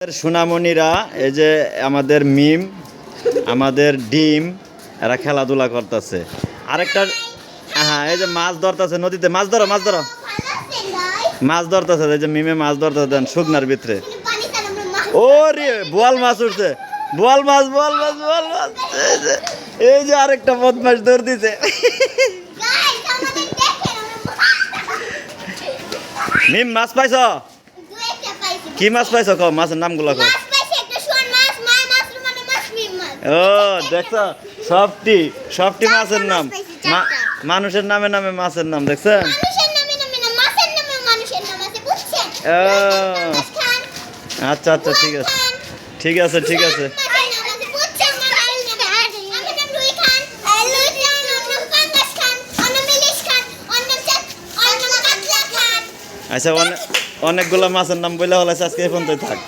সোনামণিরা এই যে আমাদের মিম আমাদের ডিম এরা খেলাধুলা করতেছে আরেকটা হ্যাঁ এই যে মাছ ধরতেছে নদীতে মাছ ধরো মাছ ধরতেছে এই যে মিমে মাছ ধরতেছে দেন শুকনার ভিতরে ও রে বোয়াল মাছ উঠছে বোয়াল মাছ এই যে আরেকটা বদমাছ ধর দিছে মিম মাছ পাইছ কি মাছ পাইছ কও মাছের নামগুলো কও ও দেখছো সবটি মাছের নাম মানুষের নামে নামে মাছের নাম দেখছেন আচ্ছা আচ্ছা ঠিক আছে আচ্ছা অনেকগুলো মাছের নাম বলে হলে আজকে এখন তো থাক।